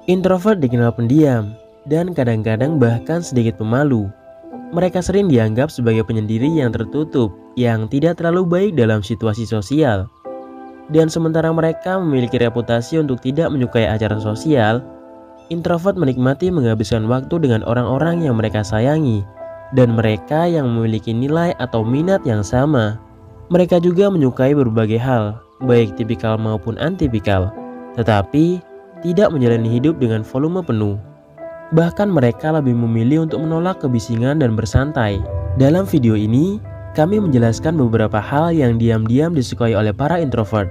Introvert dikenal pendiam dan kadang-kadang bahkan sedikit pemalu. Mereka sering dianggap sebagai penyendiri yang tertutup, yang tidak terlalu baik dalam situasi sosial. Dan sementara mereka memiliki reputasi untuk tidak menyukai acara sosial, introvert menikmati menghabiskan waktu dengan orang-orang yang mereka sayangi dan mereka yang memiliki nilai atau minat yang sama. Mereka juga menyukai berbagai hal, baik tipikal maupun antipikal, tetapi tidak menjalani hidup dengan volume penuh. Bahkan mereka lebih memilih untuk menolak kebisingan dan bersantai. Dalam video ini, kami menjelaskan beberapa hal yang diam-diam disukai oleh para introvert.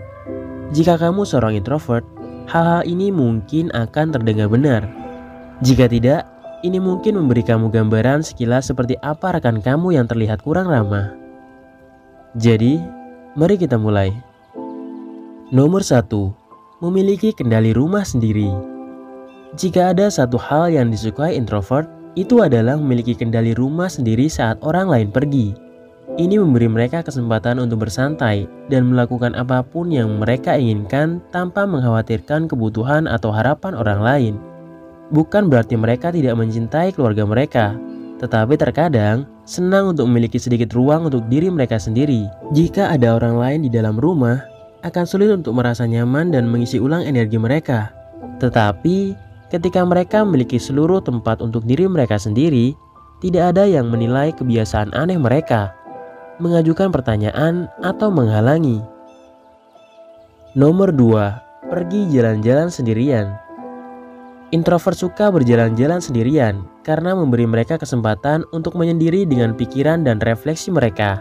Jika kamu seorang introvert, hal-hal ini mungkin akan terdengar benar. Jika tidak, ini mungkin memberi kamu gambaran sekilas seperti apa rekan kamu yang terlihat kurang ramah. Jadi, mari kita mulai. Nomor 1. Memiliki kendali rumah sendiri. Jika ada satu hal yang disukai introvert, itu adalah memiliki kendali rumah sendiri saat orang lain pergi. Ini memberi mereka kesempatan untuk bersantai dan melakukan apapun yang mereka inginkan tanpa mengkhawatirkan kebutuhan atau harapan orang lain. Bukan berarti mereka tidak mencintai keluarga mereka, tetapi terkadang senang untuk memiliki sedikit ruang untuk diri mereka sendiri. Jika ada orang lain di dalam rumah, akan sulit untuk merasa nyaman dan mengisi ulang energi mereka. Tetapi ketika mereka memiliki seluruh tempat untuk diri mereka sendiri, tidak ada yang menilai kebiasaan aneh mereka, mengajukan pertanyaan atau menghalangi. Nomor 2. Pergi jalan-jalan sendirian. Introvert suka berjalan-jalan sendirian karena memberi mereka kesempatan untuk menyendiri dengan pikiran dan refleksi mereka.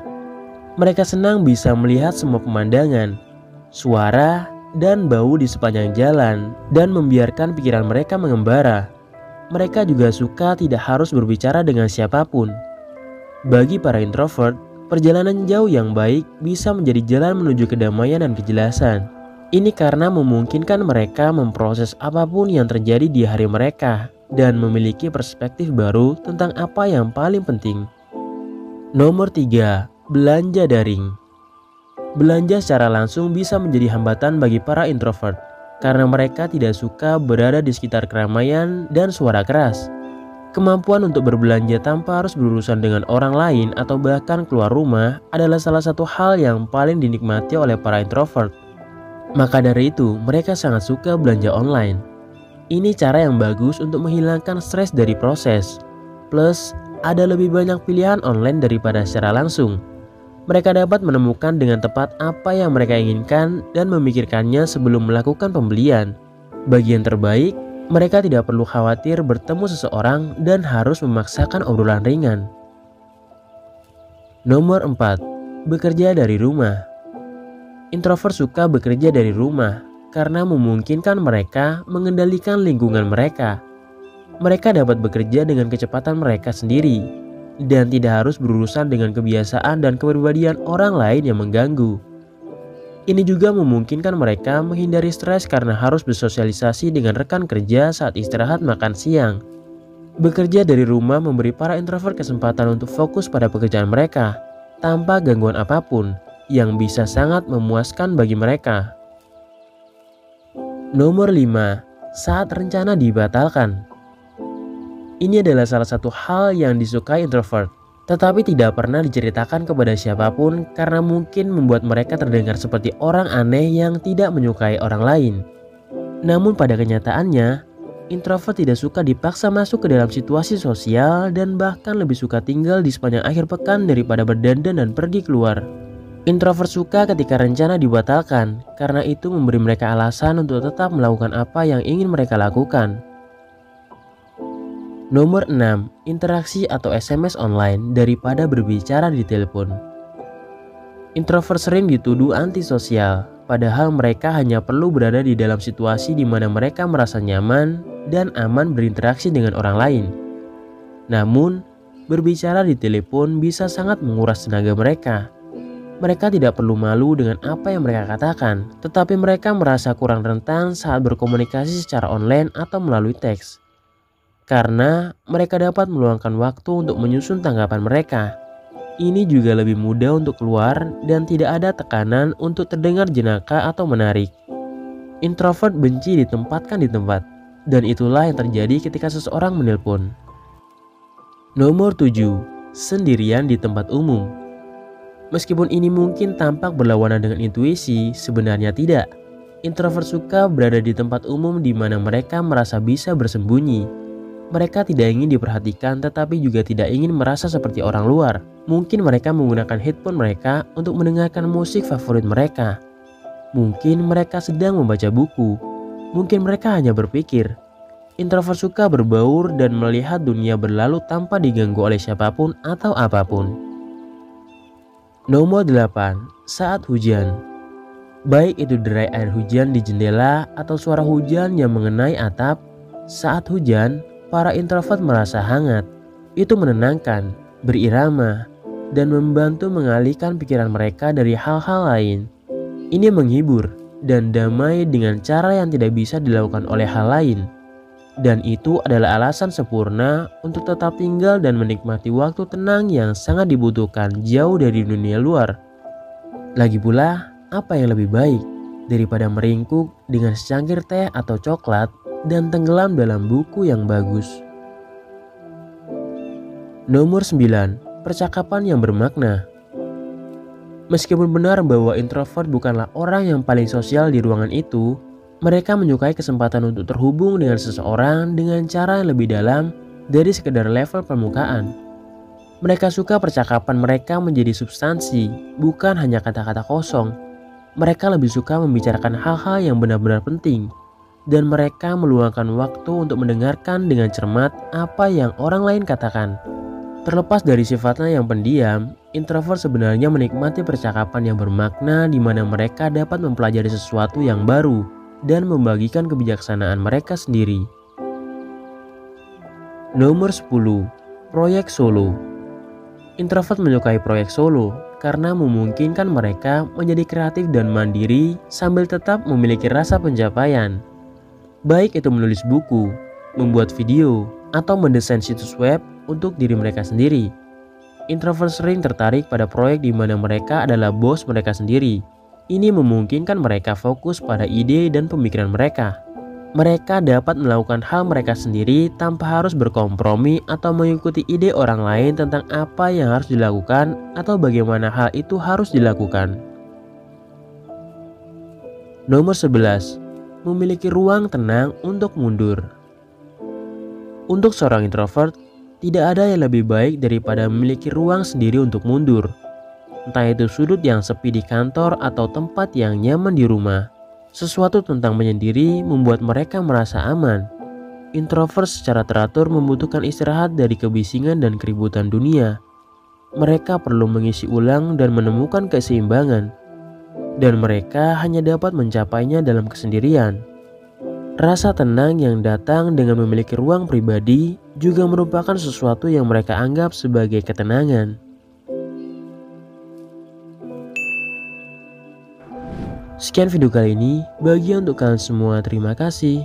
Mereka senang bisa melihat semua pemandangan, suara, dan bau di sepanjang jalan dan membiarkan pikiran mereka mengembara. Mereka juga suka tidak harus berbicara dengan siapapun. Bagi para introvert, perjalanan jauh yang baik bisa menjadi jalan menuju kedamaian dan kejelasan. Ini karena memungkinkan mereka memproses apapun yang terjadi di hari mereka dan memiliki perspektif baru tentang apa yang paling penting. Nomor 3. Belanja daring. Belanja secara langsung bisa menjadi hambatan bagi para introvert karena mereka tidak suka berada di sekitar keramaian dan suara keras. Kemampuan untuk berbelanja tanpa harus berurusan dengan orang lain atau bahkan keluar rumah adalah salah satu hal yang paling dinikmati oleh para introvert. Maka dari itu, mereka sangat suka belanja online. Ini cara yang bagus untuk menghilangkan stres dari proses. Plus, ada lebih banyak pilihan online daripada secara langsung. Mereka dapat menemukan dengan tepat apa yang mereka inginkan dan memikirkannya sebelum melakukan pembelian. Bagian terbaik, mereka tidak perlu khawatir bertemu seseorang dan harus memaksakan obrolan ringan. Nomor 4. Bekerja dari rumah. Introvert suka bekerja dari rumah karena memungkinkan mereka mengendalikan lingkungan mereka. Mereka dapat bekerja dengan kecepatan mereka sendiri dan tidak harus berurusan dengan kebiasaan dan kepribadian orang lain yang mengganggu. Ini juga memungkinkan mereka menghindari stres karena harus bersosialisasi dengan rekan kerja saat istirahat makan siang. Bekerja dari rumah memberi para introvert kesempatan untuk fokus pada pekerjaan mereka tanpa gangguan apapun yang bisa sangat memuaskan bagi mereka. Nomor 5. Saat rencana dibatalkan. Ini adalah salah satu hal yang disukai introvert, tetapi tidak pernah diceritakan kepada siapapun karena mungkin membuat mereka terdengar seperti orang aneh yang tidak menyukai orang lain. Namun pada kenyataannya, introvert tidak suka dipaksa masuk ke dalam situasi sosial dan bahkan lebih suka tinggal di sepanjang akhir pekan daripada berdandan dan pergi keluar. Introvert suka ketika rencana dibatalkan karena itu memberi mereka alasan untuk tetap melakukan apa yang ingin mereka lakukan. Nomor 6. Interaksi atau SMS online daripada berbicara di telepon. Introvert sering dituduh antisosial, padahal mereka hanya perlu berada di dalam situasi di mana mereka merasa nyaman dan aman berinteraksi dengan orang lain. Namun, berbicara di telepon bisa sangat menguras tenaga mereka. Mereka tidak perlu malu dengan apa yang mereka katakan, tetapi mereka merasa kurang rentan saat berkomunikasi secara online atau melalui teks. Karena mereka dapat meluangkan waktu untuk menyusun tanggapan mereka. Ini juga lebih mudah untuk keluar dan tidak ada tekanan untuk terdengar jenaka atau menarik. Introvert benci ditempatkan di tempat. Dan itulah yang terjadi ketika seseorang menelpon. Nomor 7. Sendirian di tempat umum. Meskipun ini mungkin tampak berlawanan dengan intuisi, sebenarnya tidak. Introvert suka berada di tempat umum di mana mereka merasa bisa bersembunyi. Mereka tidak ingin diperhatikan tetapi juga tidak ingin merasa seperti orang luar. Mungkin mereka menggunakan headphone mereka untuk mendengarkan musik favorit mereka. Mungkin mereka sedang membaca buku. Mungkin mereka hanya berpikir. Introvert suka berbaur dan melihat dunia berlalu tanpa diganggu oleh siapapun atau apapun. Nomor 8. Saat hujan. Baik itu derai air hujan di jendela atau suara hujan yang mengenai atap, saat hujan, para introvert merasa hangat. Itu menenangkan, berirama, dan membantu mengalihkan pikiran mereka dari hal-hal lain. Ini menghibur dan damai dengan cara yang tidak bisa dilakukan oleh hal lain. Dan itu adalah alasan sempurna untuk tetap tinggal dan menikmati waktu tenang yang sangat dibutuhkan jauh dari dunia luar. Lagi pula, apa yang lebih baik daripada meringkuk dengan secangkir teh atau coklat dan tenggelam dalam buku yang bagus. Nomor 9. Percakapan yang bermakna. Meskipun benar bahwa introvert bukanlah orang yang paling sosial di ruangan itu, mereka menyukai kesempatan untuk terhubung dengan seseorang dengan cara yang lebih dalam dari sekedar level permukaan. Mereka suka percakapan mereka menjadi substansi, bukan hanya kata-kata kosong. Mereka lebih suka membicarakan hal-hal yang benar-benar penting, dan mereka meluangkan waktu untuk mendengarkan dengan cermat apa yang orang lain katakan. Terlepas dari sifatnya yang pendiam, introvert sebenarnya menikmati percakapan yang bermakna di mana mereka dapat mempelajari sesuatu yang baru dan membagikan kebijaksanaan mereka sendiri. Nomor 10. Proyek solo. Introvert menyukai proyek solo karena memungkinkan mereka menjadi kreatif dan mandiri sambil tetap memiliki rasa pencapaian. Baik itu menulis buku, membuat video, atau mendesain situs web untuk diri mereka sendiri. Introvert sering tertarik pada proyek di mana mereka adalah bos mereka sendiri. Ini memungkinkan mereka fokus pada ide dan pemikiran mereka. Mereka dapat melakukan hal mereka sendiri tanpa harus berkompromi atau mengikuti ide orang lain tentang apa yang harus dilakukan atau bagaimana hal itu harus dilakukan. Nomor 11. Memiliki ruang tenang untuk mundur. Untuk seorang introvert, tidak ada yang lebih baik daripada memiliki ruang sendiri untuk mundur. Entah itu sudut yang sepi di kantor atau tempat yang nyaman di rumah. Sesuatu tentang menyendiri membuat mereka merasa aman. Introvert secara teratur membutuhkan istirahat dari kebisingan dan keributan dunia. Mereka perlu mengisi ulang dan menemukan keseimbangan. Dan mereka hanya dapat mencapainya dalam kesendirian. Rasa tenang yang datang dengan memiliki ruang pribadi juga merupakan sesuatu yang mereka anggap sebagai ketenangan. Sekian video kali ini, bagi untuk kalian semua terima kasih.